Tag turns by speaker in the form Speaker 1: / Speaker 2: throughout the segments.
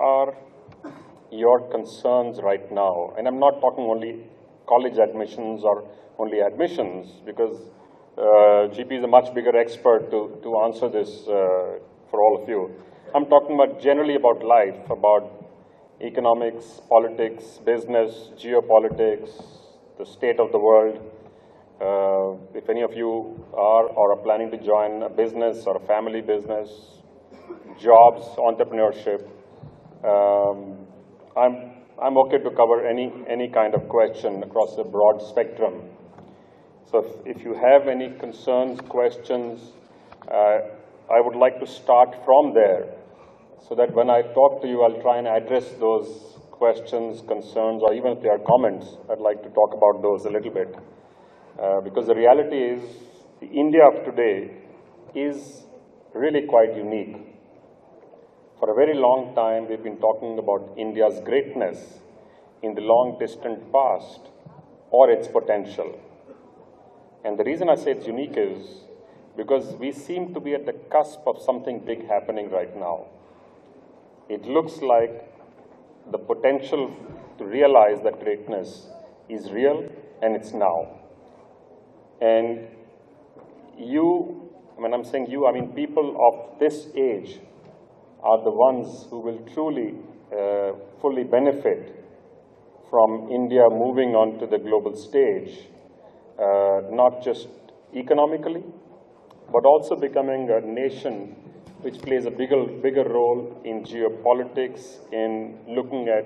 Speaker 1: are your concerns right now? And I'm not talking only college admissions or only admissions, because GP is a much bigger expert to answer this for all of you. I'm talking about generally about life, about economics, politics, business, geopolitics, the state of the world. If any of you are or are planning to join a business or a family business, jobs, entrepreneurship, I'm okay to cover any kind of question across a broad spectrum. So if you have any concerns, questions, I would like to start from there, so that when I talk to you, I'll try and address those questions, concerns, or even if there are comments, I'd like to talk about those a little bit. Because the reality is, the India of today is really quite unique. For a very long time, we've been talking about India's greatness in the long distant past or its potential. And the reason I say it's unique is because we seem to be at the cusp of something big happening right now. It looks like the potential to realize that greatness is real, and it's now. And you, when I'm saying you, I mean people of this age are the ones who will truly, fully benefit from India moving on to the global stage, not just economically, but also becoming a nation which plays a bigger role in geopolitics, in looking at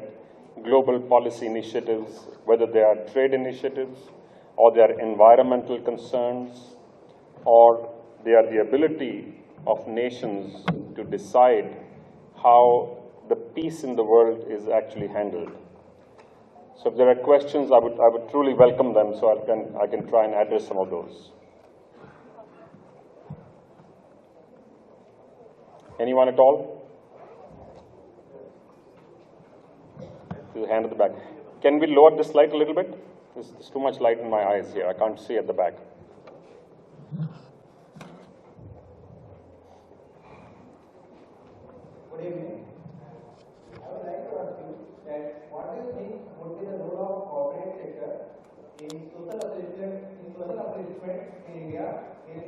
Speaker 1: global policy initiatives, whether they are trade initiatives, or they are environmental concerns, or they are the ability of nations to decide how the peace in the world is actually handled. So if there are questions, I would truly welcome them, so I can try and address some of those. Anyone at all? There's a hand at the back. Can we lower this light a little bit? There's too much light in my eyes here. I can't see at the back.
Speaker 2: Good evening. I would like to ask you that what do you think would be the role of corporate sector in social upliftment in India in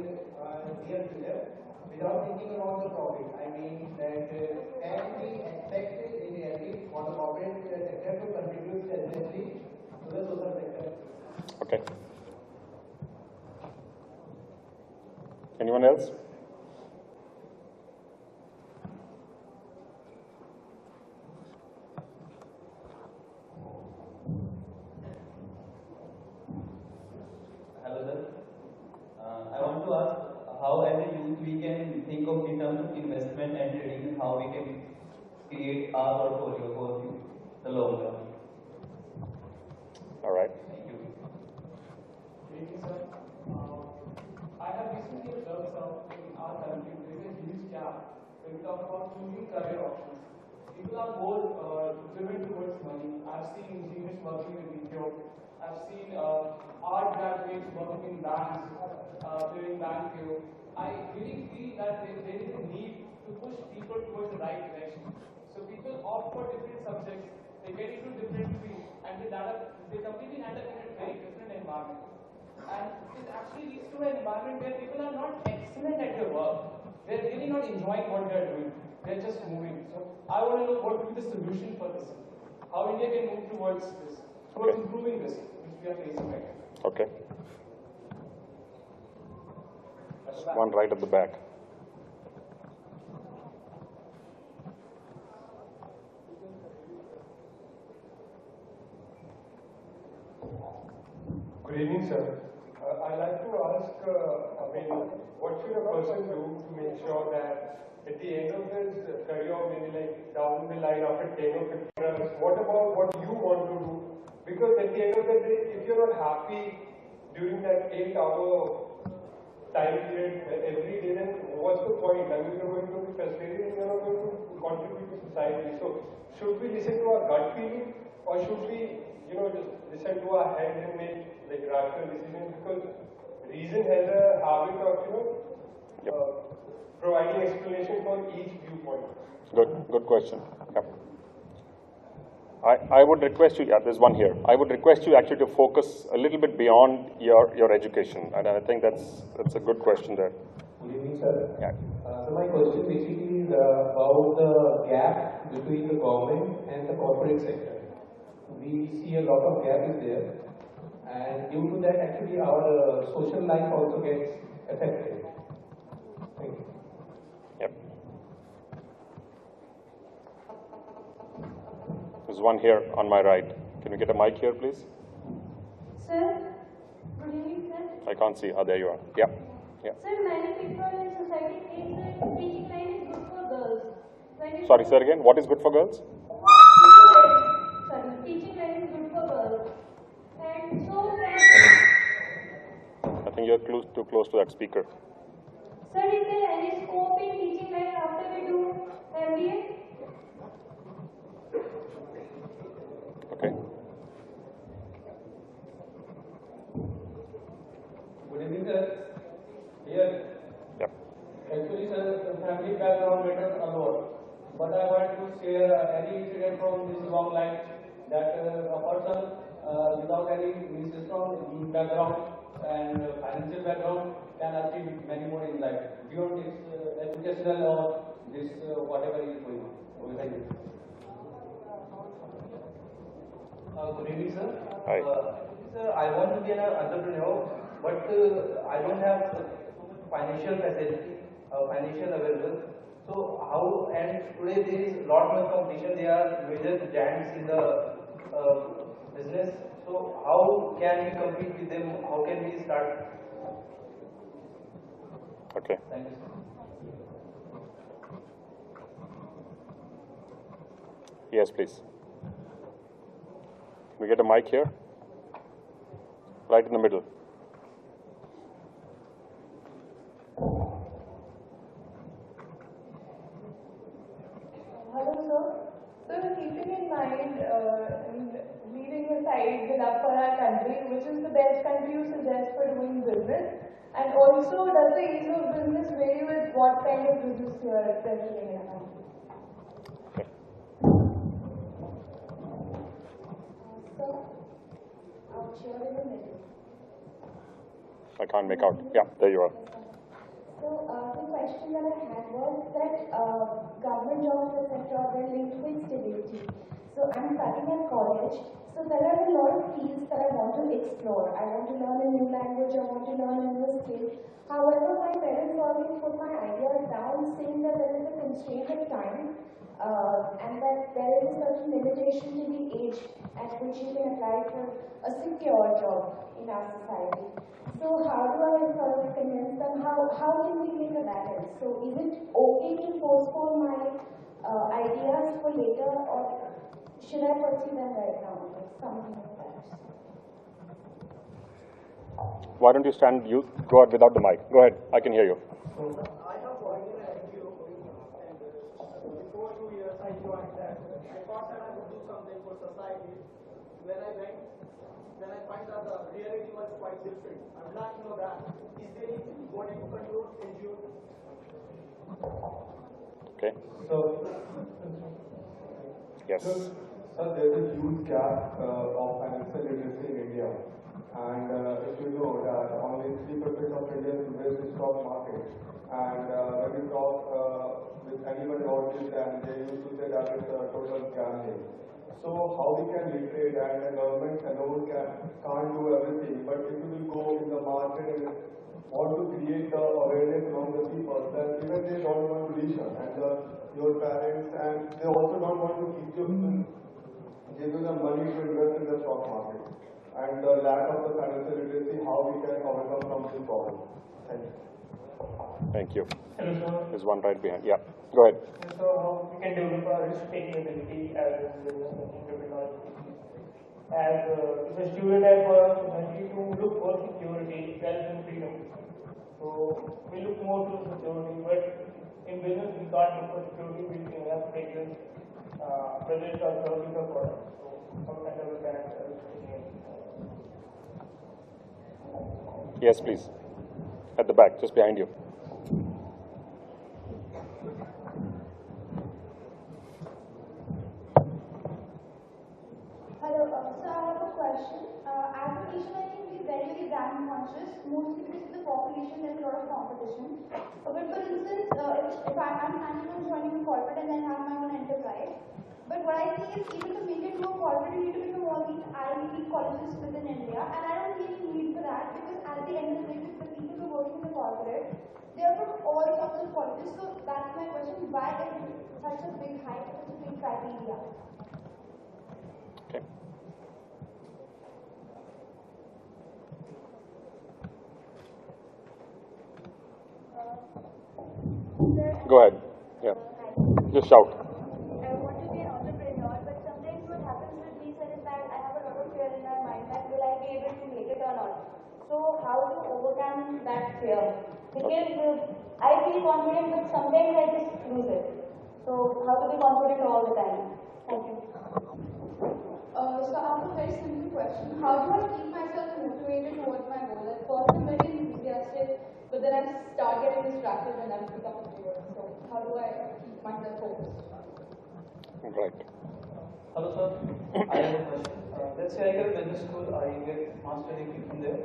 Speaker 2: near future, without thinking about the profit? I mean that can we expect in reality for the corporate sector to contribute selflessly to the social sector?
Speaker 1: Okay. Anyone else?
Speaker 3: Hello, sir. I want to ask how, as a youth, we can think of in terms of investment and trading, and how we can create our portfolio for the long term.
Speaker 1: All right.
Speaker 3: Thank you.
Speaker 4: Thank you, sir. I have recently observed in our country there is a huge gap when we talk about choosing career options. People are more driven towards money. I've seen engineers working in BPO. I've seen art graduates working in banks, doing bank PO. I really feel that there is a need to push people towards the right direction. So people opt for different subjects, they get into different fields, and they completely end up in a very different environment. And it actually leads to an environment where people are not excellent at their work. They're really not enjoying what they're doing. They're just moving. So I want to know what would be the solution for this. How India can move towards this, towards improving this, which we are facing right now.
Speaker 1: Okay. There's one right at the back.
Speaker 5: Good evening, sir. I'd like to ask, what should a person do to make sure that at the end of his career, maybe like down the line after 10 or 15 years, what about what you want to do? Because at the end of the day, if you're not happy during that 8-hour time period every day, then what's the point? I mean, you're going to be frustrated and you're not going to contribute to society. So, should we listen to our gut feeling, or should we, just listen to our head and make like rational decisions? Because reason has a habit of providing explanation for each viewpoint.
Speaker 1: Good question. Yep. I would request you, yeah, there's one here. I would request you actually to focus a little bit beyond your education. And I think that's a good question there.
Speaker 2: Good evening, sir.
Speaker 1: Yeah.
Speaker 2: So my question basically is about the gap between the government and the corporate sector. We see a lot of gap is there, and due to that, actually, our social life also gets affected. Thank you.
Speaker 1: Yep. There's one here on my right. Can we get a mic here, please?
Speaker 6: Sir, good evening, sir.
Speaker 1: I can't see. Oh, there you are. Yeah. Yeah.
Speaker 6: Sir, many people in society think that teaching line is good for girls.
Speaker 1: Sorry, sir, again. What is good for girls?
Speaker 6: Teaching line is good for girls. And so,
Speaker 1: I think you're too close to that speaker.
Speaker 6: sir, is there any scope in teaching line after we do MBA?
Speaker 1: Okay.
Speaker 2: Good evening, sir. Here,
Speaker 1: Yep.
Speaker 2: actually, sir, the family background matters a lot. But I want to share any incident from this long life that a person without any strong background and financial background can achieve many more in life beyond this educational or this whatever is going on. Okay, thank you. Good evening, sir.
Speaker 1: Hi.
Speaker 2: Sir, I want to be an entrepreneur, but I don't have financial facility, financial available. So how, and today there is a lot of competition, there are major giants in the business. So how can we compete with them? How can we start?
Speaker 1: Okay.
Speaker 2: Thank you, sir.
Speaker 1: Yes, please. Can we get a mic here? Right in the middle.
Speaker 7: Hello, sir. So, keeping in mind and leaving aside the love for our country, which is the best country you suggest for doing business? And also, does the ease of business vary with what kind of business you are presently in your country?
Speaker 1: Okay.
Speaker 7: Sir, out here in the middle.
Speaker 1: I can't make out. Yeah, there you are.
Speaker 7: So, the question that I had was that government jobs, etc., they're linked with stability. So, I'm studying at college. So, there are a lot of fields that I want to explore. I want to learn a new language, I want to learn a new skill. However, my parents always put my ideas down, saying that there is a constraint of time and that there is a certain limitation to the age at which you can apply for a secure job in our society. So how do I sort of convince them? How can we make a balance? So is it okay to postpone my ideas for later, or should I pursue them right now? Like something like that.
Speaker 1: Why don't you stand? You go out without the mic. Go ahead. I can hear you.
Speaker 8: I have worked in an NGO and before 2 years I joined that. I thought that I would do something for society. When I went, then I find that the reality was quite different. I'm glad to know that. Is there anything body control NGO?
Speaker 1: Okay.
Speaker 5: So,
Speaker 1: Yes.
Speaker 5: there's a huge gap of financial literacy in India. And if you know that only 3% of Indians invest in stock market. And when you talk with anyone about this, and they used to say that it's a total gambling. So how we can literate, and the government alone can't do everything. But if you will go in the market and want to create the awareness among the people, that even they don't want to listen, and your parents, and they also don't want to keep you give you the money to invest in the stock market. And the lack of the financial literacy, how we can overcome from this problem. Thank you.
Speaker 1: Thank you.
Speaker 4: Hello, sir.
Speaker 1: There's one right behind. Yeah. Go ahead.
Speaker 4: So, how we can develop our risk-taking ability as a business technology. As if a student has opportunity to look for security rather than freedom. So, we look more to security, but in business we can't look for security, we can have to take risk, whether it's our service or product. So, how can develop that risk-taking ability?
Speaker 1: Yes, please. At the back, just behind you.
Speaker 7: time conscious, mostly because of the population, there's a lot of competition. But for instance, if I'm planning on joining a corporate and then have my own enterprise, but what I see is even to make it to a corporate, you need to become all these Ivy League colleges within India, and I don't see any need for that because at the end of the day, the people who are working in the corporate, they are from all sorts of colleges. So that's my question: why is such a big hype, such a big criteria?
Speaker 1: Okay. Go ahead. Yeah. Just shout.
Speaker 7: I want to be an entrepreneur, but sometimes what happens with me, sir, is that I have a lot of fear in my mind that will I be able to make it or not. So how to overcome that fear? Because I feel confident, but sometimes I just lose it. So how to be confident all the time? Thank you.
Speaker 6: So I have a very simple question. How do I keep myself motivated towards my goal? At first I'm very enthusiastic, but then I start getting distracted and I become a fear. So how do I keep myself focused?
Speaker 1: Right.
Speaker 3: Hello sir, I have a question. Let's say I get a business school, I get master degree from there,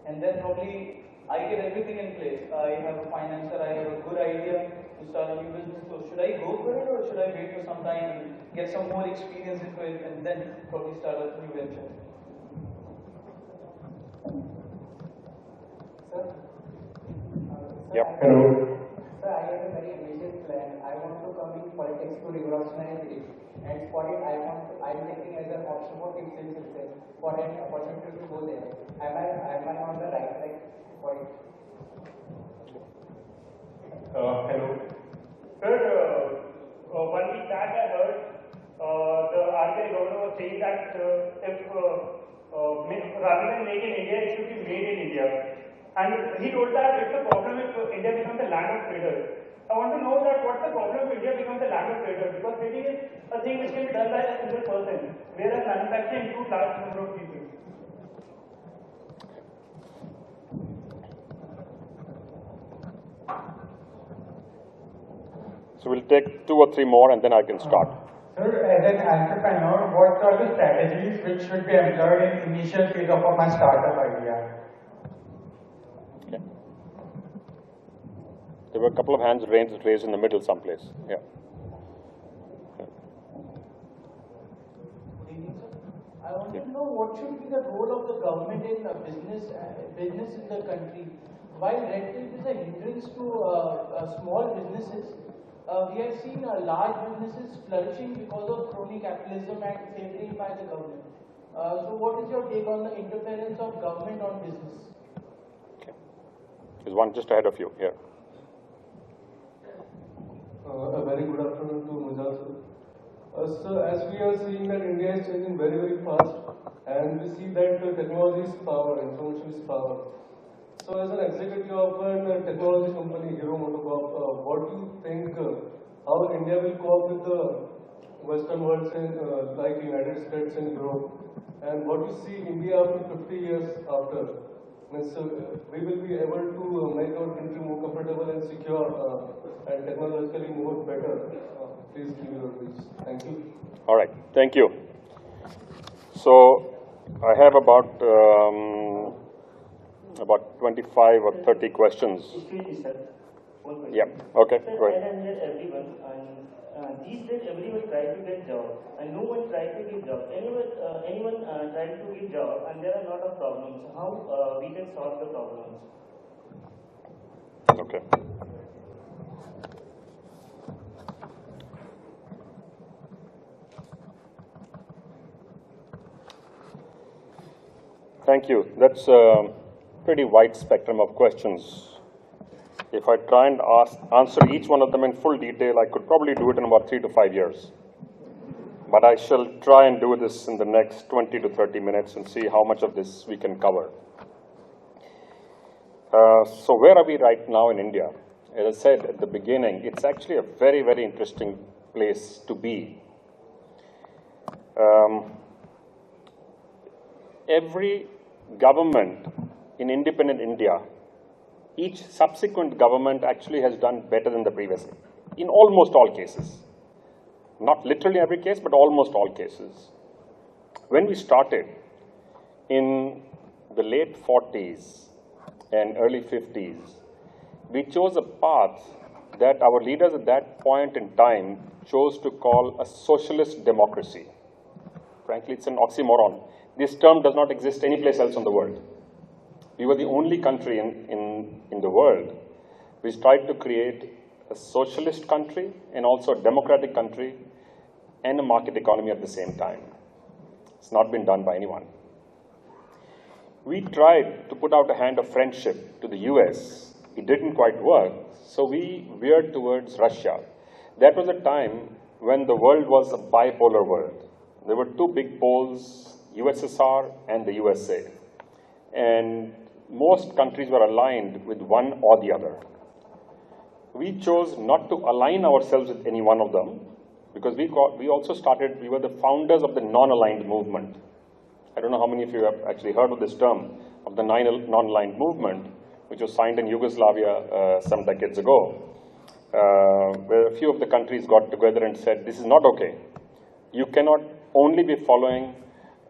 Speaker 3: and then probably I get everything in place. I have a financer, I have a good idea to start a new business. So should I go for it or should I wait for some time and get some more experience into it and then probably start a new venture?
Speaker 2: Sir?
Speaker 1: Yep.
Speaker 2: Hello. Sir, I have a very ambitious plan. I want to come in politics to revolutionize it. And for it, I'm taking as an option for fixed itself for an opportunity to go there. Am I on the right track for it?
Speaker 5: Hello. Sir, 1 week back I heard the RBI governor was saying that rather than made in India, it should be made in India. And he told that it's a problem if India becomes a land of traders. I want to know that what's the problem if India becomes a land of traders? Because trading is a thing which can be done by a single person, whereas manufacturing includes large number of people.
Speaker 1: So we'll take 2 or 3 more and then I can start.
Speaker 2: Sir, as an entrepreneur, what are the strategies which should be employed in initial phase of my startup idea?
Speaker 1: Okay. There were a couple of hands raised in the middle someplace. Yeah.
Speaker 9: I want to know what should be the role of the government in business in the country. While red tape is a hindrance to small businesses, we have seen large businesses flourishing because of crony capitalism and favoring by the government. So what is your take on the interference of government on business?
Speaker 1: Okay. There's one just ahead of you here.
Speaker 5: A very good afternoon to Munjal sir. So as we are seeing that India is changing very, very fast, and we see that technology is power, information is power. So as an executive of a technology company, Hero MotoCorp, what do you think, how India will cope with the Western world like United States and Europe? And what do you see India after 50 years after? Means, we will be able to make our country more comfortable and secure and technologically more better. Please give your views. Thank you.
Speaker 1: All right. Thank you. So I have about 25 or 30 questions.
Speaker 10: Excuse me, sir. One question.
Speaker 1: Yeah. Okay.
Speaker 10: Sir,
Speaker 1: Go
Speaker 10: I
Speaker 1: ahead.
Speaker 10: have heard everyone, and these days everyone tries to get job, and no one tries to give job. Anyone tries to give job, and there are a lot of problems. How we can solve the problems?
Speaker 1: Okay. Thank you. That's a pretty wide spectrum of questions. If I try and answer each one of them in full detail, I could probably do it in about 3 to 5 years. But I shall try and do this in the next 20 to 30 minutes and see how much of this we can cover. So where are we right now in India? As I said at the beginning, it's actually a very, very interesting place to be. Every government in independent India, each subsequent government actually has done better than the previous in almost all cases. Not literally every case, but almost all cases. When we started in the late 40s and early 50s, we chose a path that our leaders at that point in time chose to call a socialist democracy. Frankly, it's an oxymoron. This term does not exist anyplace else in the world. We were the only country in the world which tried to create a socialist country and also a democratic country and a market economy at the same time. It's not been done by anyone. We tried to put out a hand of friendship to the US. It didn't quite work, so we veered towards Russia. That was a time when the world was a bipolar world. There were two big poles, USSR and the USA. And most countries were aligned with one or the other. We chose not to align ourselves with any one of them because we were the founders of the non-aligned movement. I don't know how many of you have actually heard of this term, of the non-aligned movement, which was signed in Yugoslavia some decades ago, where a few of the countries got together and said, this is not okay. You cannot only be following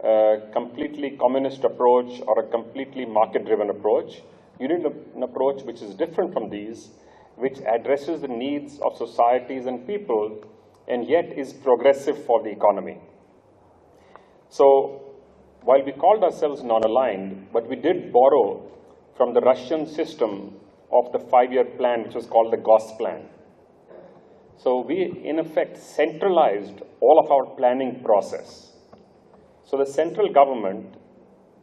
Speaker 1: a completely communist approach or a completely market-driven approach. You need an approach which is different from these, which addresses the needs of societies and people, and yet is progressive for the economy. So, while we called ourselves non-aligned, but we did borrow from the Russian system of the 5-year plan, which was called the GOS plan. So we, in effect, centralized all of our planning process. So the central government,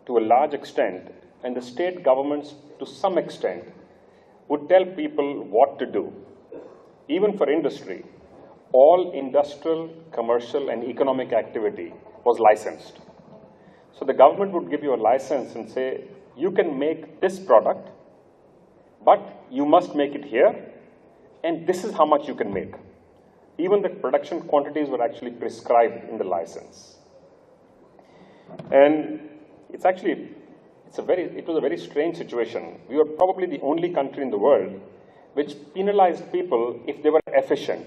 Speaker 1: to a large extent, and the state governments, to some extent, would tell people what to do. Even for industry, all industrial, commercial, and economic activity was licensed. So the government would give you a license and say, you can make this product, but you must make it here, and this is how much you can make. Even the production quantities were actually prescribed in the license. And it was a very strange situation. We were probably the only country in the world which penalized people if they were efficient.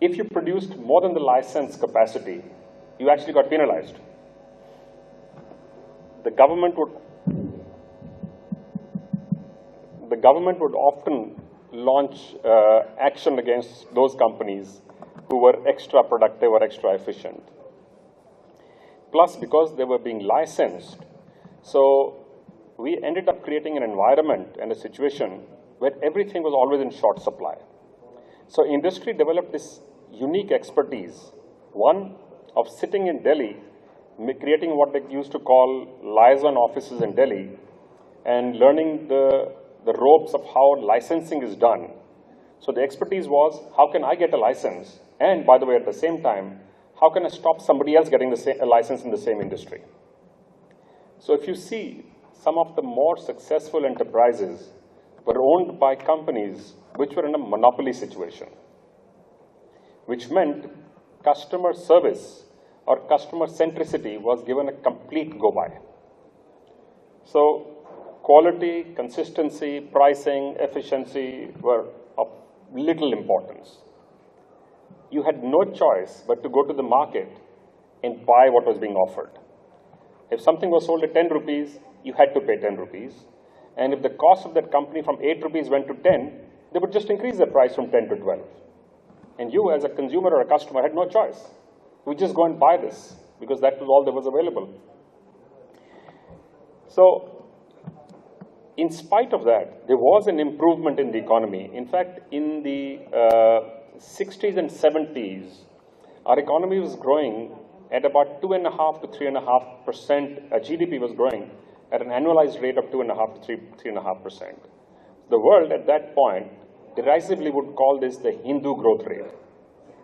Speaker 1: If you produced more than the license capacity, you actually got penalized. The government would often launch action against those companies who were extra productive or extra efficient. Plus, because they were being licensed, so we ended up creating an environment and a situation where everything was always in short supply. So industry developed this unique expertise, one of sitting in Delhi, creating what they used to call liaison offices in Delhi, and learning the ropes of how licensing is done. So the expertise was, how can I get a license? And by the way, at the same time, how can I stop somebody else getting a license in the same industry? So if you see, some of the more successful enterprises were owned by companies which were in a monopoly situation, which meant customer service or customer centricity was given a complete go-by. So quality, consistency, pricing, efficiency were of little importance. You had no choice but to go to the market and buy what was being offered. If something was sold at 10 rupees, you had to pay 10 rupees. And if the cost of that company from 8 rupees went to 10, they would just increase the price from 10 to 12. And you, as a consumer or a customer, had no choice. You would just go and buy this, because that was all that was available. So, in spite of that, there was an improvement in the economy. In fact, in the 60s and 70s, our economy was growing at about 2.5 to 3.5%. GDP was growing at an annualized rate of 2.5 to 3.5%. The world at that point derisively would call this the Hindu growth rate.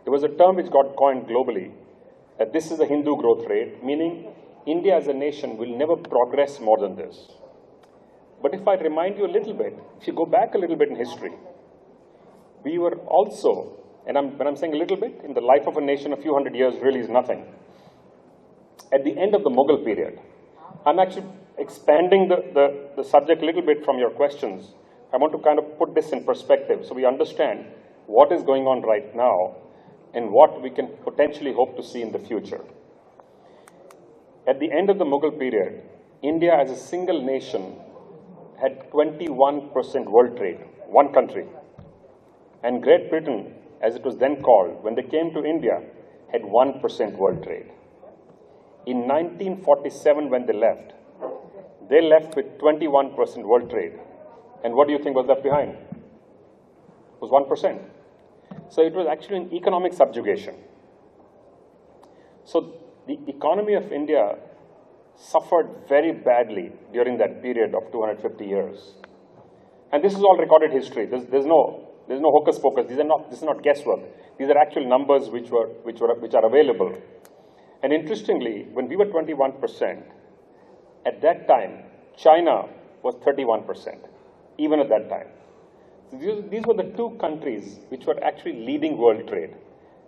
Speaker 1: There was a term which got coined globally, that this is the Hindu growth rate, meaning India as a nation will never progress more than this. But if I remind you a little bit, if you go back a little bit in history, we were also, and when I'm saying a little bit, in the life of a nation, a few hundred years really is nothing. At the end of the Mughal period, I'm actually expanding the subject a little bit from your questions. I want to kind of put this in perspective so we understand what is going on right now and what we can potentially hope to see in the future. At the end of the Mughal period, India as a single nation had 21% world trade, one country. And Great Britain, as it was then called, when they came to India, had 1% world trade. In 1947, when they left with 21% world trade. And what do you think was left behind? It was 1%. So it was actually an economic subjugation. So the economy of India suffered very badly during that period of 250 years. And this is all recorded history. There's no hocus pocus. This is not guesswork. These are actual numbers which are available. And interestingly, when we were 21%, at that time, China was 31%, even at that time. So these were the two countries which were actually leading world trade.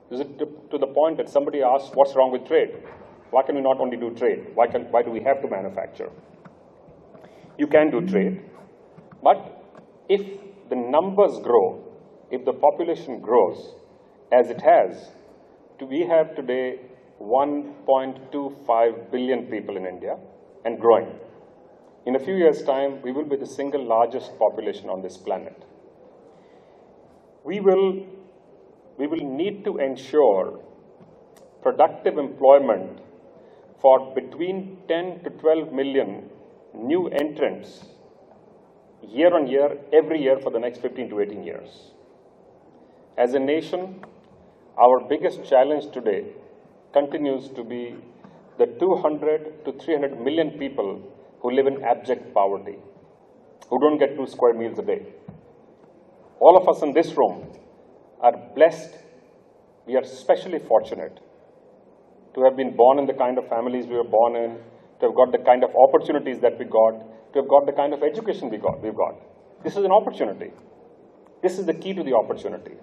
Speaker 1: This is to the point that somebody asked, what's wrong with trade? Why can we not only do trade? Why do we have to manufacture? You can do trade, but if the numbers grow, if the population grows, as it has, we have today 1.25 billion people in India and growing. In a few years' time, we will be the single largest population on this planet. We will need to ensure productive employment for between 10 to 12 million new entrants year on year, every year for the next 15 to 18 years. As a nation, our biggest challenge today continues to be the 200 to 300 million people who live in abject poverty, who don't get 2 square meals a day. All of us in this room are blessed. We are especially fortunate to have been born in the kind of families we were born in, to have got the kind of opportunities that we got, to have got the kind of education we've got. This is an opportunity. This is the key to the opportunity.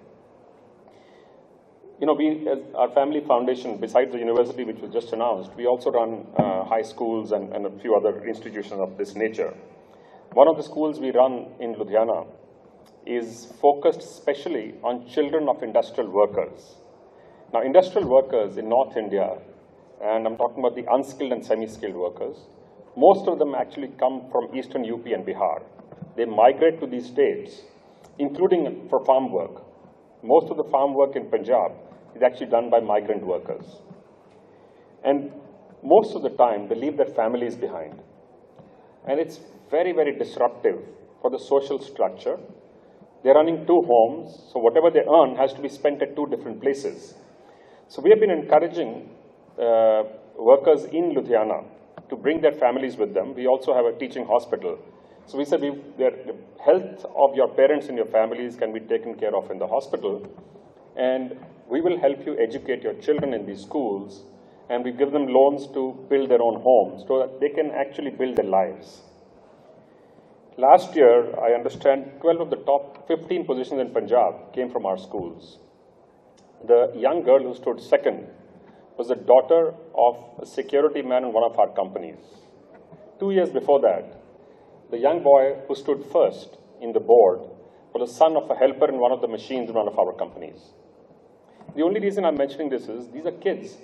Speaker 1: You know, we, as our family foundation, besides the university which was just announced, we also run high schools and a few other institutions of this nature. One of the schools we run in Ludhiana is focused especially on children of industrial workers. Now, industrial workers in North India, and I'm talking about the unskilled and semi-skilled workers, most of them actually come from eastern UP and Bihar. They migrate to these states, including for farm work. Most of the farm work in Punjab is actually done by migrant workers. And most of the time, they leave their families behind. And it's very, very disruptive for the social structure. They're running 2 homes, so whatever they earn has to be spent at 2 different places. So we have been encouraging workers in Ludhiana to bring their families with them. We also have a teaching hospital. So we said the health of your parents and your families can be taken care of in the hospital, and we will help you educate your children in these schools, and we give them loans to build their own homes so that they can actually build their lives. Last year, I understand 12 of the top 15 positions in Punjab came from our schools. The young girl who stood second was the daughter of a security man in one of our companies. 2 years before that, the young boy who stood first in the board was the son of a helper in one of the machines in one of our companies. The only reason I'm mentioning this is these are kids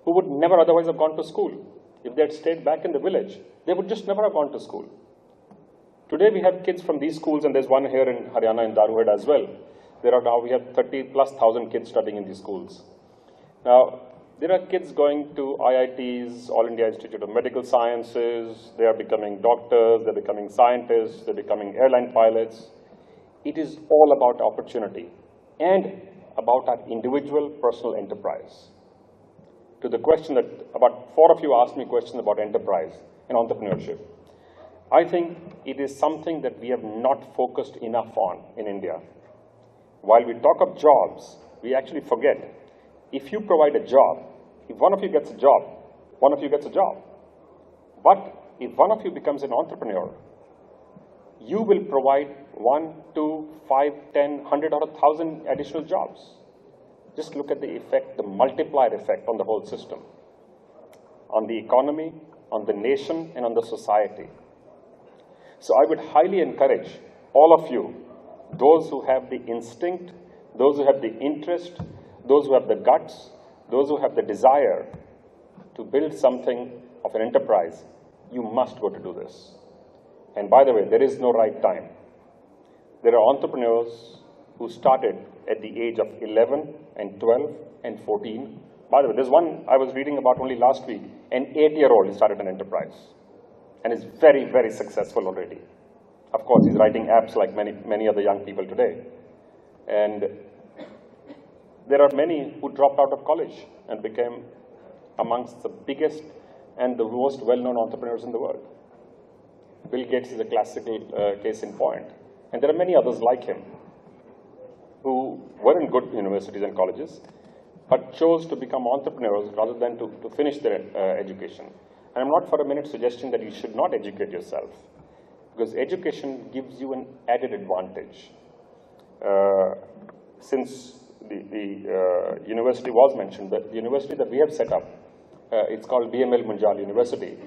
Speaker 1: who would never otherwise have gone to school. If they had stayed back in the village, they would just never have gone to school. Today we have kids from these schools, and there's one here in Haryana in Daruhed as well. We have 30,000+ kids studying in these schools. Now, there are kids going to IITs, All India Institute of Medical Sciences. They are becoming doctors, they're becoming scientists, they're becoming airline pilots. It is all about opportunity and about our individual personal enterprise. To the question that about 4 of you asked me questions about enterprise and entrepreneurship. I think it is something that we have not focused enough on in India. While we talk of jobs, we actually forget. If you provide a job, if one of you gets a job, one of you gets a job. But if one of you becomes an entrepreneur, you will provide 1, 2, 5, 10, 100 or 1,000 additional jobs. Just look at the effect, the multiplier effect on the whole system, on the economy, on the nation, and on the society. So I would highly encourage all of you, those who have the instinct, those who have the interest, those who have the guts, those who have the desire to build something of an enterprise, you must go to do this. And by the way, there is no right time. There are entrepreneurs who started at the age of 11 and 12 and 14. By the way, there's one I was reading about only last week, an 8-year-old who started an enterprise and is very, very successful already. Of course, he's writing apps like many other young people today. And there are many who dropped out of college and became amongst the biggest and the most well-known entrepreneurs in the world. Bill Gates is a classical case in point. And there are many others like him who were in good universities and colleges, but chose to become entrepreneurs rather than to finish their education. And I'm not for a minute suggesting that you should not educate yourself, because education gives you an added advantage. Since the university was mentioned, the university that we have set up, it's called BML Munjal University.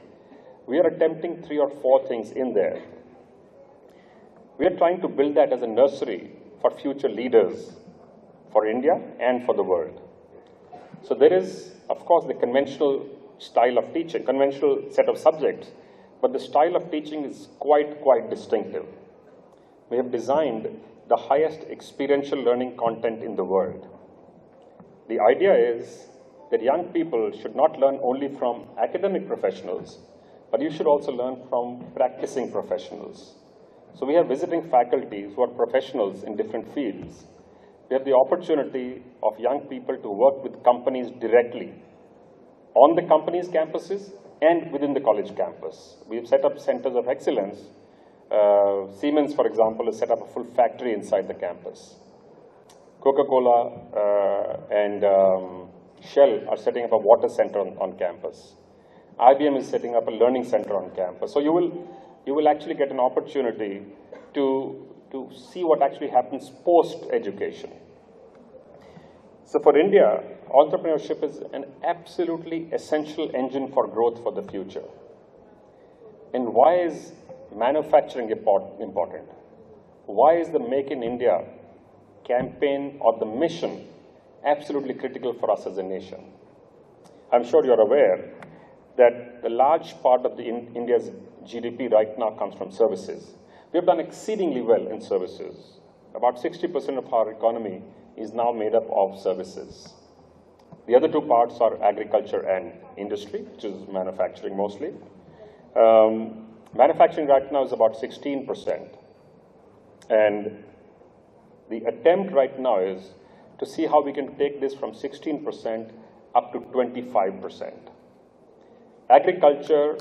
Speaker 1: We are attempting 3 or 4 things in there. We are trying to build that as a nursery for future leaders for India and for the world. So there is, of course, the conventional style of teaching, conventional set of subjects, but the style of teaching is quite distinctive. We have designed the highest experiential learning content in the world. The idea is that young people should not learn only from academic professionals, but you should also learn from practicing professionals. So we have visiting faculty who are professionals in different fields. We have the opportunity of young people to work with companies directly on the company's campuses and within the college campus. We have set up centers of excellence. Siemens, for example, has set up a full factory inside the campus. Coca-Cola and Shell are setting up a water center on campus. IBM is setting up a learning center on campus. So you will actually get an opportunity to see what actually happens post-education. So for India, entrepreneurship is an absolutely essential engine for growth for the future. And why is manufacturing important? Why is the Make in India campaign or the mission absolutely critical for us as a nation? I'm sure you're aware that the large part of India's GDP right now comes from services. We have done exceedingly well in services. About 60% of our economy is now made up of services. The other 2 parts are agriculture and industry, which is manufacturing mostly. Manufacturing right now is about 16%. And the attempt right now is to see how we can take this from 16% up to 25%. Agriculture,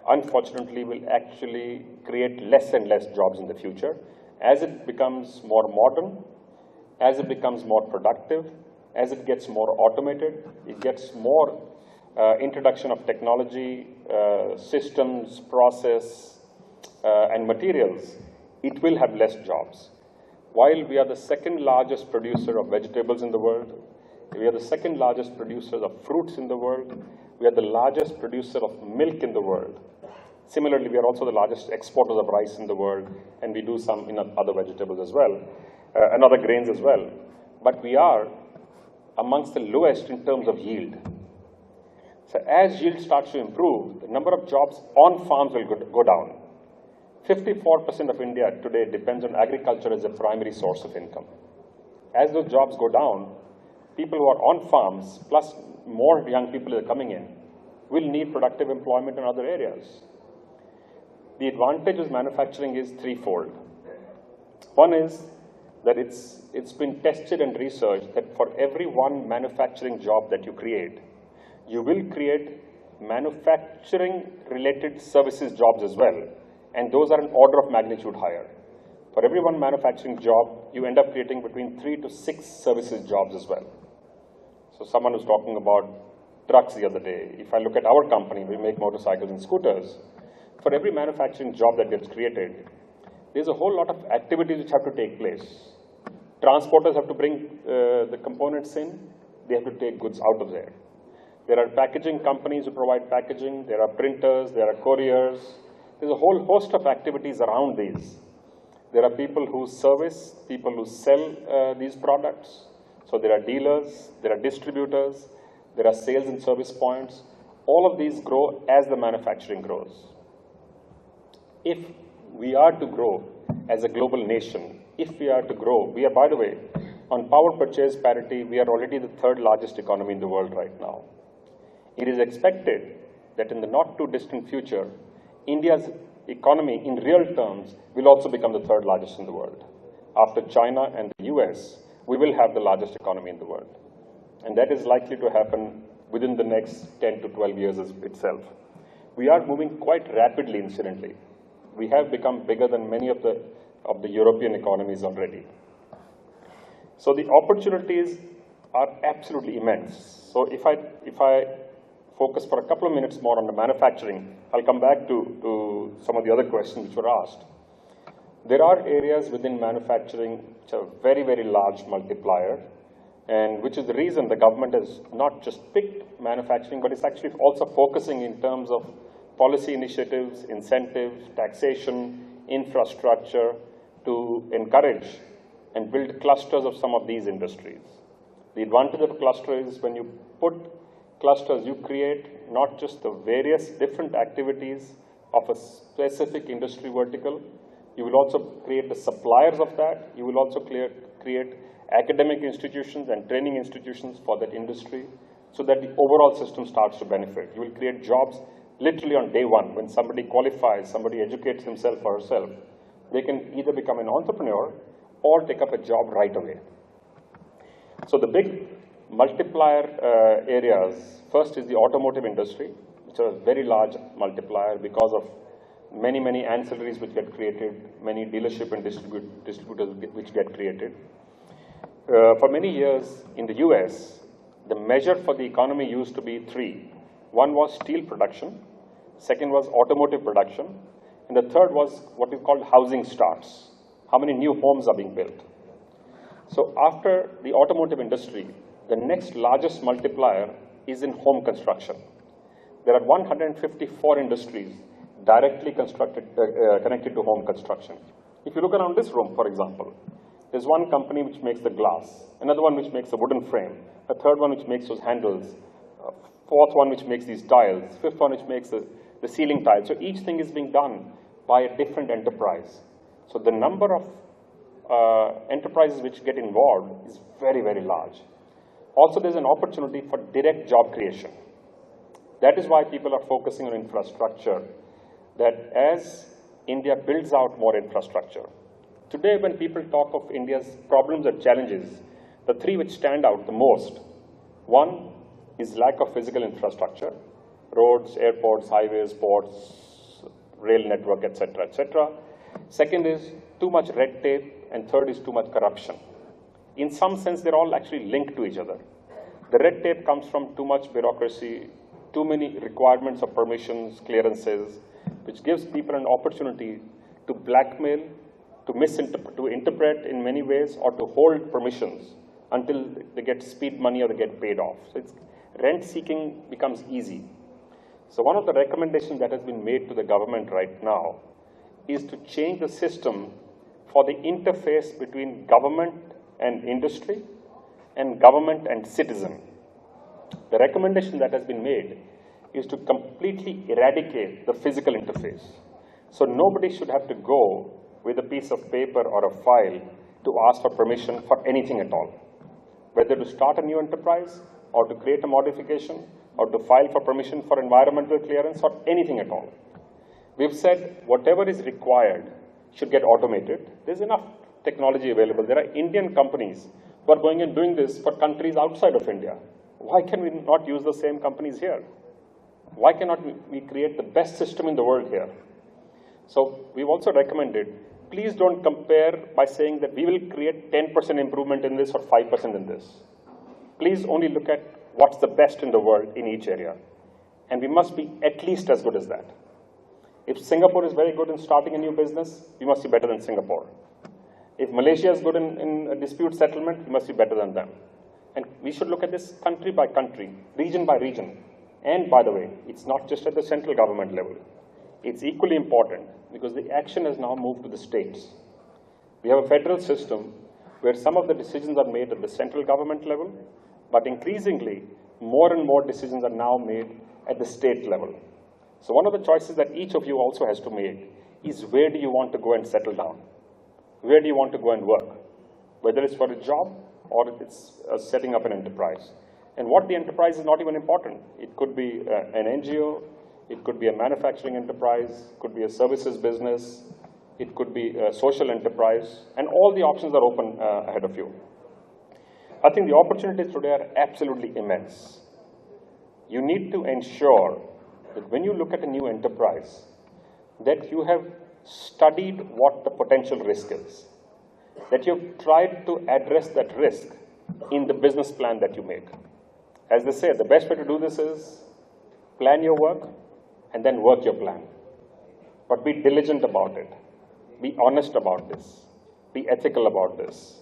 Speaker 1: unfortunately, will actually create less and less jobs in the future as it becomes more modern, as it becomes more productive, as it gets more automated, it gets more introduction of technology, systems, process, and materials, it will have less jobs. While we are the 2nd largest producer of vegetables in the world, we are the 2nd largest producer of fruits in the world, we are the largest producer of milk in the world. Similarly, we are also the largest exporters of rice in the world, and we do some in other vegetables as well, and other grains as well. But we are amongst the lowest in terms of yield. So as yield starts to improve, the number of jobs on farms will go down. 54% of India today depends on agriculture as a primary source of income. As those jobs go down, people who are on farms, plus more young people that are coming in, will need productive employment in other areas. The advantage of manufacturing is threefold. One is that it's been tested and researched that for every 1 manufacturing job that you create, you will create manufacturing-related services jobs as well, and those are an order of magnitude higher. For every 1 manufacturing job, you end up creating between 3 to 6 services jobs as well. So someone was talking about trucks the other day. If I look at our company, we make motorcycles and scooters. For every manufacturing job that gets created, there's a whole lot of activities which have to take place. Transporters have to bring the components in. They have to take goods out of there. There are packaging companies who provide packaging. There are printers. There are couriers. There's a whole host of activities around these. There are people who service, people who sell these products. So there are dealers, there are distributors, there are sales and service points. All of these grow as the manufacturing grows. If we are to grow as a global nation, if we are to grow, we are, by the way, on power purchase parity, we are already the third largest economy in the world right now. It is expected that in the not too distant future, India's economy in real terms will also become the third largest in the world. After China and the US, we will have the largest economy in the world. And that is likely to happen within the next 10 to 12 years itself. We are moving quite rapidly, incidentally. We have become bigger than many of the European economies already. So the opportunities are absolutely immense. So if I focus for a couple of minutes more on the manufacturing, I'll come back to some of the other questions which were asked. There are areas within manufacturing which are very, very large multiplier, and which is the reason the government has not just picked manufacturing, but it's actually also focusing in terms of policy initiatives, incentives, taxation, infrastructure to encourage and build clusters of some of these industries. The advantage of a cluster is when you put clusters, you create not just the various different activities of a specific industry vertical, you will also create the suppliers of that, you will also create academic institutions and training institutions for that industry so that the overall system starts to benefit. You will create jobs literally on day one. When somebody qualifies, somebody educates himself or herself, they can either become an entrepreneur or take up a job right away. So the big multiplier areas, first is the automotive industry, which is a very large multiplier because of many, many ancillaries which get created, many dealership and distributors which get created. For many years in the US, the measure for the economy used to be three. One was steel production, second was automotive production, and the third was what is called housing starts. How many new homes are being built? So after the automotive industry, the next largest multiplier is in home construction. There are 154 industries directly connected to home construction. If you look around this room, for example, there's one company which makes the glass, another one which makes the wooden frame, a third one which makes those handles, fourth one which makes these tiles, fifth one which makes the ceiling tiles. So each thing is being done by a different enterprise. So the number of enterprises which get involved is very, very large. Also, there's an opportunity for direct job creation. That is why people are focusing on infrastructure, that as India builds out more infrastructure. Today, when people talk of India's problems and challenges, the three which stand out the most, one is lack of physical infrastructure, roads, airports, highways, ports, rail network, etc., etc. Second is too much red tape, and third is too much corruption. In some sense, they're all actually linked to each other. The red tape comes from too much bureaucracy, too many requirements of permissions, clearances, which gives people an opportunity to blackmail, to interpret in many ways, or to hold permissions until they get speed money or they get paid off. So rent seeking becomes easy. So one of the recommendations that has been made to the government right now is to change the system for the interface between government and industry and government and citizen. The recommendation that has been made is to completely eradicate the physical interface. So nobody should have to go with a piece of paper or a file to ask for permission for anything at all. Whether to start a new enterprise, or to create a modification, or to file for permission for environmental clearance, or anything at all. We've said whatever is required should get automated. There's enough technology available. There are Indian companies who are going and doing this for countries outside of India. Why can we not use the same companies here? Why cannot we create the best system in the world here? So we've also recommended, please don't compare by saying that we will create 10% improvement in this or 5% in this. Please only look at what's the best in the world in each area. And we must be at least as good as that. If Singapore is very good in starting a new business, we must be better than Singapore. If Malaysia is good in a dispute settlement, we must be better than them. And we should look at this country by country, region by region. And by the way, it's not just at the central government level. It's equally important because the action has now moved to the states. We have a federal system where some of the decisions are made at the central government level, but increasingly, more and more decisions are now made at the state level. So one of the choices that each of you also has to make is where do you want to go and settle down? Where do you want to go and work? Whether it's for a job or it's setting up an enterprise. And what the enterprise is not even important. It could be an NGO, it could be a manufacturing enterprise, it could be a services business, it could be a social enterprise, and all the options are open ahead of you. I think the opportunities today are absolutely immense. You need to ensure that when you look at a new enterprise, that you have studied what the potential risk is, that you've tried to address that risk in the business plan that you make. As they say, the best way to do this is plan your work and then work your plan. But be diligent about it. Be honest about this. Be ethical about this.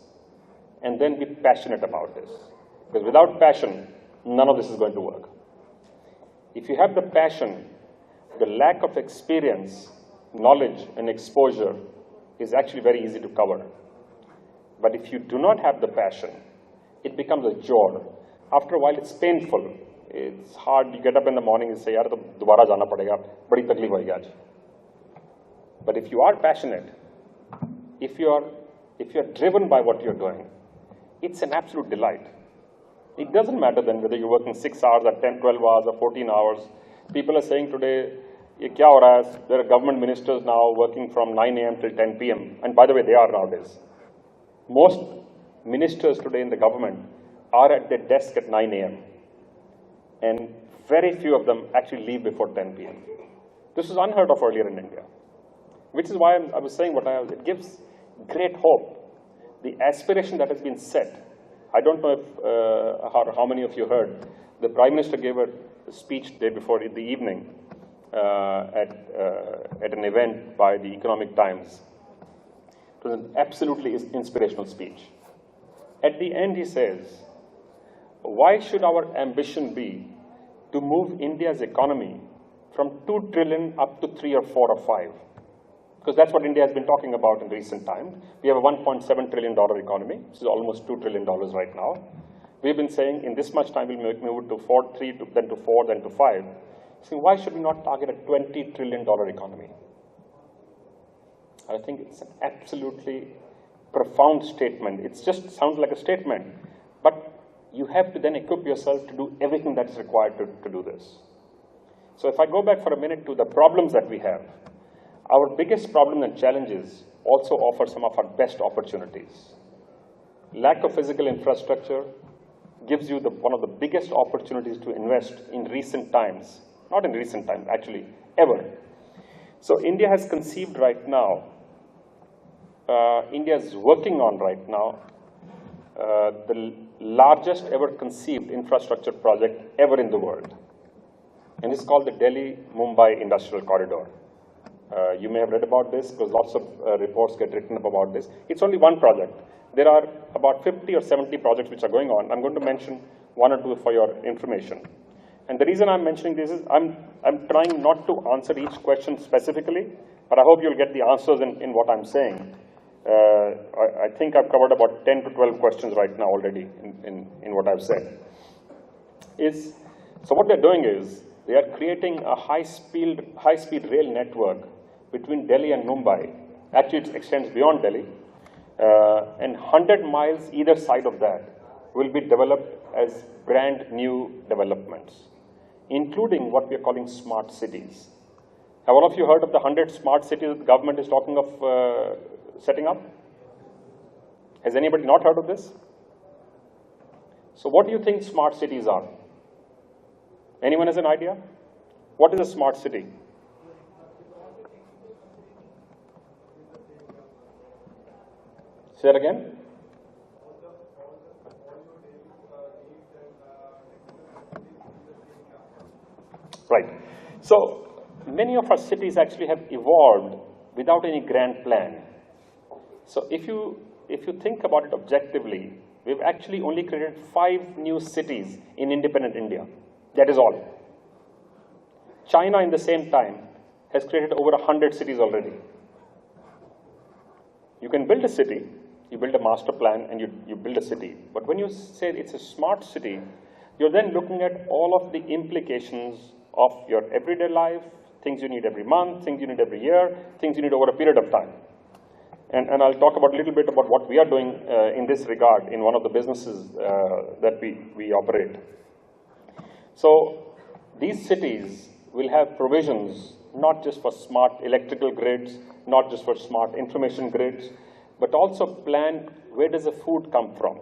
Speaker 1: And then be passionate about this. Because without passion, none of this is going to work. If you have the passion, the lack of experience, knowledge, and exposure is actually very easy to cover. But if you do not have the passion, it becomes a chore. After a while, it's painful. It's hard. You get up in the morning and say, "Yaar, to dobara jana padega. Badi takleef hoegi aaj." But if you are passionate, if you are driven by what you're doing, it's an absolute delight. It doesn't matter then whether you're working 6 hours or 10, 12 hours or 14 hours. People are saying today, "Ye kya ho raha hai?" There are government ministers now working from 9 a.m. till 10 p.m. And by the way, they are nowadays. Most ministers today in the government are at their desk at 9 a.m. And very few of them actually leave before 10 p.m. This was unheard of earlier in India. Which is why I was saying it gives great hope. The aspiration that has been set. I don't know if, how many of you heard, the Prime Minister gave a speech day before in the evening at an event by the Economic Times. It was an absolutely inspirational speech. At the end he says, why should our ambition be to move India's economy from 2 trillion up to 3 or 4 or 5? Because that's what India has been talking about in recent times. We have a $1.7 trillion economy, which is almost $2 trillion right now. We've been saying in this much time we'll move it to 4, 3, then to 4, then to 5. So why should we not target a $20 trillion economy? I think it's an absolutely profound statement. It just sounds like a statement, but you have to then equip yourself to do everything that is required to do this. So if I go back for a minute to the problems that we have, our biggest problem and challenges also offer some of our best opportunities. Lack of physical infrastructure gives you one of the biggest opportunities to invest in recent times. Not in recent times, actually, ever. So India has conceived right now, India is working on right now, the largest ever conceived infrastructure project ever in the world. And it's called the Delhi-Mumbai Industrial Corridor. You may have read about this because lots of reports get written up about this. It's only one project. There are about 50 or 70 projects which are going on. I'm going to mention 1 or 2 for your information. And the reason I'm mentioning this is I'm trying not to answer each question specifically, but I hope you'll get the answers in what I'm saying. I think I've covered about 10 to 12 questions right now already in what I've said. So what they're doing is they are creating a high-speed rail network between Delhi and Mumbai. Actually, it extends beyond Delhi. And 100 miles either side of that will be developed as brand new developments, including what we are calling smart cities. Have all of you heard of the 100 smart cities that the government is talking of setting up? Has anybody not heard of this? So what do you think smart cities are? Anyone has an idea? What is a smart city? Say it again. Right. So many of our cities actually have evolved without any grand plan. So if you think about it objectively, we've actually only created 5 new cities in independent India. That is all. China, in the same time, has created over 100 cities already. You can build a city, you build a master plan, and you build a city. But when you say it's a smart city, you're then looking at all of the implications of your everyday life, things you need every month, things you need every year, things you need over a period of time. And I'll talk about a little bit about what we are doing in this regard in one of the businesses that we operate. So these cities will have provisions not just for smart electrical grids, not just for smart information grids, but also plan where does the food come from?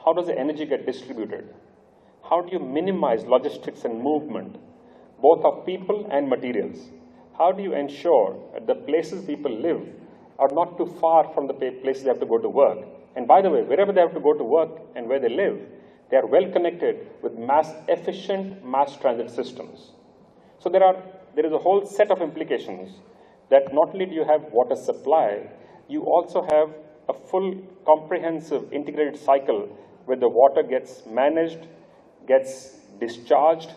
Speaker 1: How does the energy get distributed? How do you minimize logistics and movement, both of people and materials? How do you ensure that the places people live are not too far from the places they have to go to work? And by the way, wherever they have to go to work and where they live, they are well connected with efficient mass transit systems. So there is a whole set of implications that not only do you have water supply, you also have a full comprehensive integrated cycle where the water gets managed, gets discharged,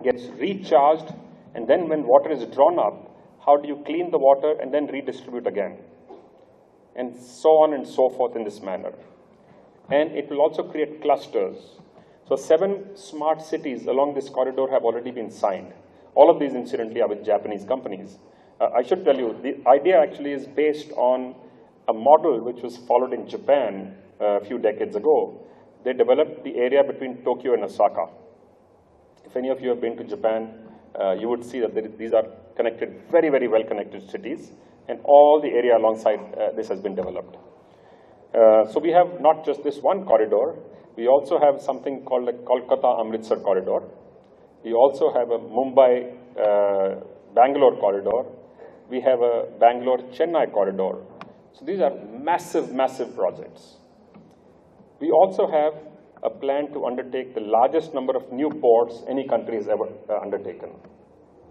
Speaker 1: gets recharged, and then when water is drawn up, how do you clean the water and then redistribute again? And so on and so forth in this manner. And it will also create clusters. So 7 smart cities along this corridor have already been signed. All of these, incidentally, are with Japanese companies. I should tell you, the idea actually is based on a model which was followed in Japan a few decades ago. They developed the area between Tokyo and Osaka. If any of you have been to Japan, you would see that these are connected, very, very well connected cities, and all the area alongside this has been developed. So we have not just this one corridor, we also have something called the Kolkata-Amritsar corridor. We also have a Mumbai-Bangalore corridor. We have a Bangalore-Chennai corridor. So these are massive, massive projects. We also have a plan to undertake the largest number of new ports any country has ever undertaken.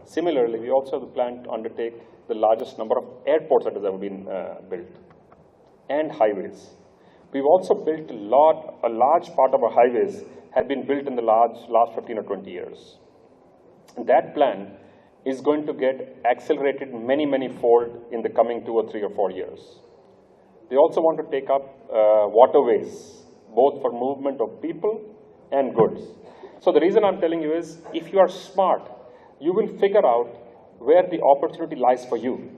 Speaker 1: Similarly, we also have a plan to undertake the largest number of airports that has ever been built, and highways. We've also built a large part of our highways have been built in the last 15 or 20 years. And that plan is going to get accelerated many, many fold in the coming 2 or 3 or 4 years. They also want to take up waterways, both for movement of people and goods. So the reason I'm telling you is, if you are smart, you will figure out where the opportunity lies for you.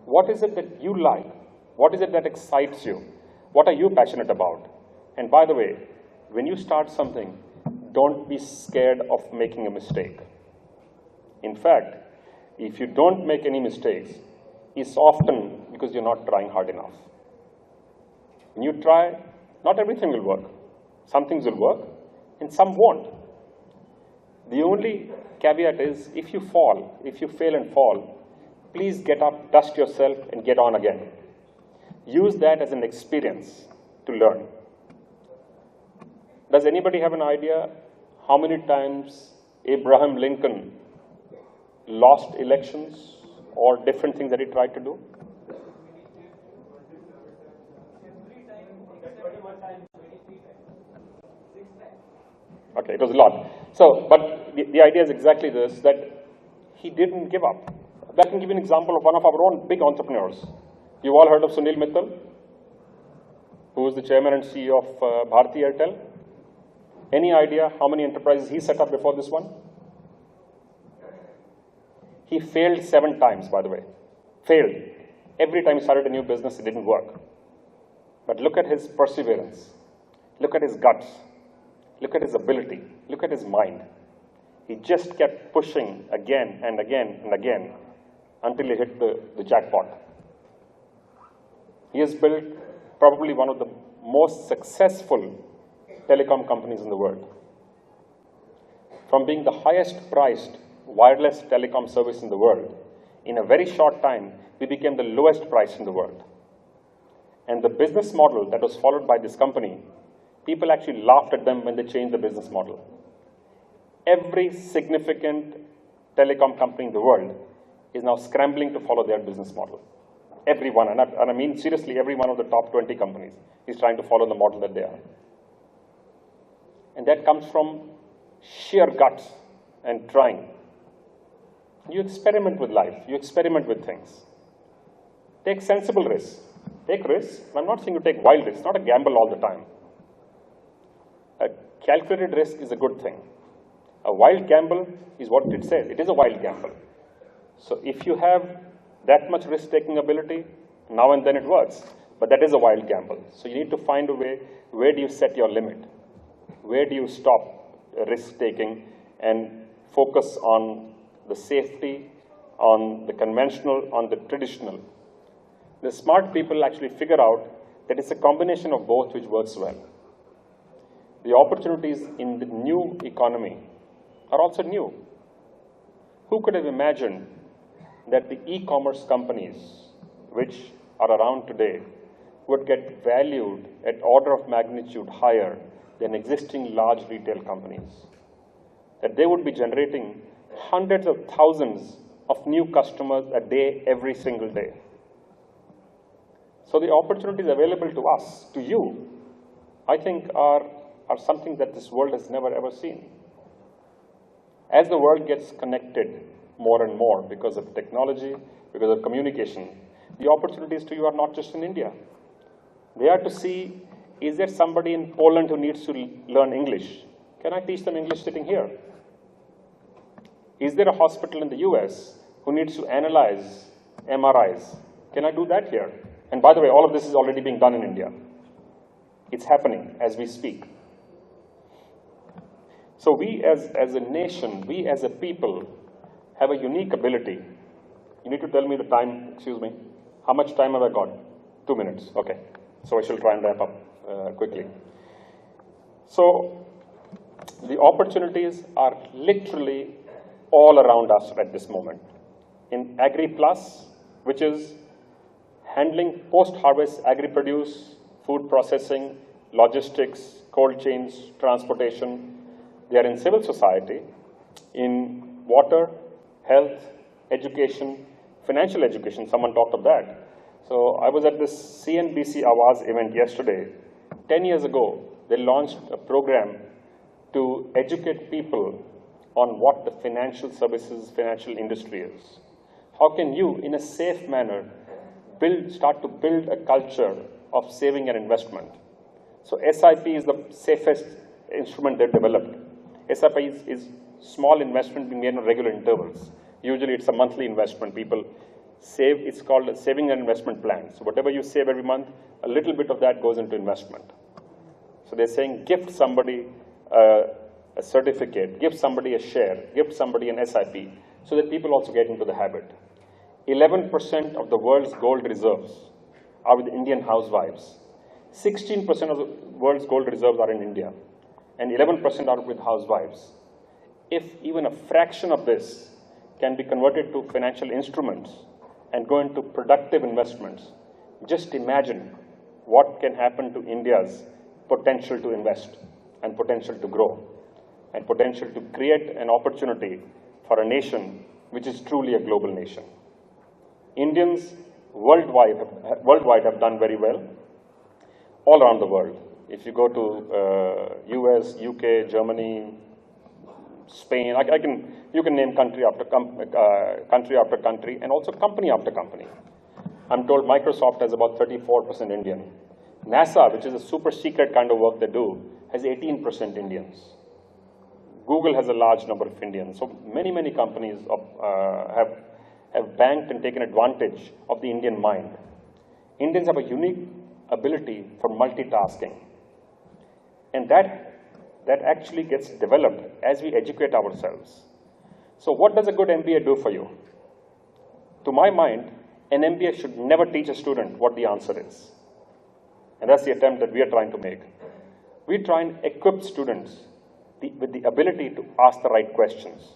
Speaker 1: What is it that you like? What is it that excites you? What are you passionate about? And by the way, when you start something, don't be scared of making a mistake. In fact, if you don't make any mistakes, it's often because you're not trying hard enough. When you try, not everything will work. Some things will work, and some won't. The only caveat is, if you fail and fall, please get up, dust yourself, and get on again. Use that as an experience to learn. Does anybody have an idea how many times Abraham Lincoln lost elections or different things that he tried to do? Okay, it was a lot. So, but the idea is exactly this, that he didn't give up. I can give you an example of one of our own big entrepreneurs. You've all heard of Sunil Mittal, who is the chairman and CEO of Bharti Airtel. Any idea how many enterprises he set up before this one? He failed 7 times, by the way. Failed. Every time he started a new business, it didn't work. But look at his perseverance. Look at his guts. Look at his ability. Look at his mind. He just kept pushing again and again and again until he hit the jackpot. He has built probably one of the most successful telecom companies in the world. From being the highest priced wireless telecom service in the world, in a very short time, we became the lowest priced in the world. And the business model that was followed by this company, people actually laughed at them when they changed the business model. Every significant telecom company in the world is now scrambling to follow their business model. Everyone, and I mean seriously, every one of the top 20 companies is trying to follow the model that they are. And that comes from sheer guts and trying. You experiment with life. You experiment with things. Take sensible risks. Take risks. I'm not saying you take wild risks. It's not a gamble all the time. A calculated risk is a good thing. A wild gamble is what it says. It is a wild gamble. So if you have that much risk-taking ability, now and then it works. But that is a wild gamble. So you need to find a way, where do you set your limit? Where do you stop risk-taking and focus on the safety, on the conventional, on the traditional? The smart people actually figure out that it's a combination of both which works well. The opportunities in the new economy are also new. Who could have imagined that the e-commerce companies, which are around today, would get valued at order of magnitude higher than existing large retail companies? That they would be generating hundreds of thousands of new customers a day, every single day. So the opportunities available to us, to you, I think are something that this world has never ever seen. As the world gets connected more and more because of technology, because of communication, the opportunities to you are not just in India. They are to see, is there somebody in Poland who needs to learn English? Can I teach them English sitting here? Is there a hospital in the US who needs to analyze MRIs? Can I do that here? And by the way, all of this is already being done in India. It's happening as we speak. So we as a nation, we as a people, have a unique ability. You need to tell me the time, excuse me. How much time have I got? 2 minutes, okay. So I shall try and wrap up quickly. So the opportunities are literally all around us at this moment. In Agri Plus, which is handling post-harvest agri-produce, food processing, logistics, cold chains, transportation. They are in civil society, in water, health, education, financial education. Someone talked of that. So I was at this CNBC Awaaz event yesterday. 10 years ago, they launched a program to educate people on what the financial services, financial industry is. How can you, in a safe manner, start to build a culture of saving and investment? So SIP is the safest instrument they've developed. SIP is small investment being made on regular intervals. Usually it's a monthly investment. People save, it's called a saving and investment plan. So whatever you save every month, a little bit of that goes into investment. So they're saying gift somebody a certificate, give somebody a share, give somebody an SIP, so that people also get into the habit. 11% of the world's gold reserves are with Indian housewives. 16% of the world's gold reserves are in India, and 11% are with housewives. If even a fraction of this can be converted to financial instruments and go into productive investments, just imagine what can happen to India's potential to invest and potential to grow and potential to create an opportunity for a nation which is truly a global nation. Indians worldwide have done very well, all around the world. If you go to US, UK, Germany, Spain, you can name country after country, and also company after company. I'm told Microsoft has about 34% Indian. NASA, which is a super secret kind of work they do, has 18% Indians. Google has a large number of Indians. So many companies have banked and taken advantage of the Indian mind. Indians have a unique ability for multitasking. And that actually gets developed as we educate ourselves. So what does a good MBA do for you? To my mind, an MBA should never teach a student what the answer is. And that's the attempt that we are trying to make. We try and equip students with the ability to ask the right questions.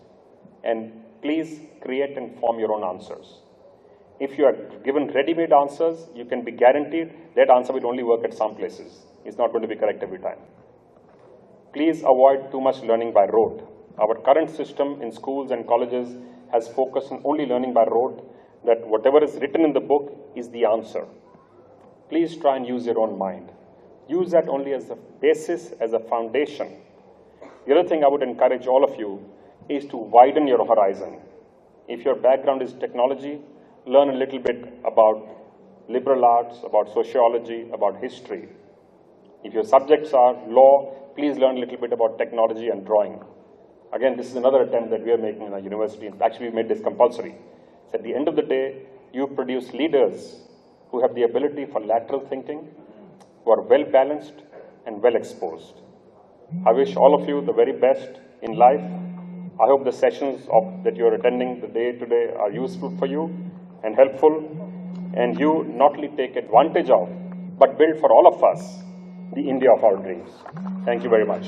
Speaker 1: And please create and form your own answers. If you are given ready-made answers, you can be guaranteed that answer will only work at some places. It's not going to be correct every time. Please avoid too much learning by rote. Our current system in schools and colleges has focused on only learning by rote, that whatever is written in the book is the answer. Please try and use your own mind. Use that only as a basis, as a foundation. The other thing I would encourage all of you is to widen your horizon. If your background is technology, learn a little bit about liberal arts, about sociology, about history. If your subjects are law, please learn a little bit about technology and drawing. Again, this is another attempt that we are making in our university. Actually, we made this compulsory. So at the end of the day, you produce leaders who have the ability for lateral thinking, who are well balanced and well exposed. I wish all of you the very best in life. I hope the sessions that you're attending the day today are useful for you and helpful, and you not only take advantage of, but build for all of us the India of our dreams. Thank you very much.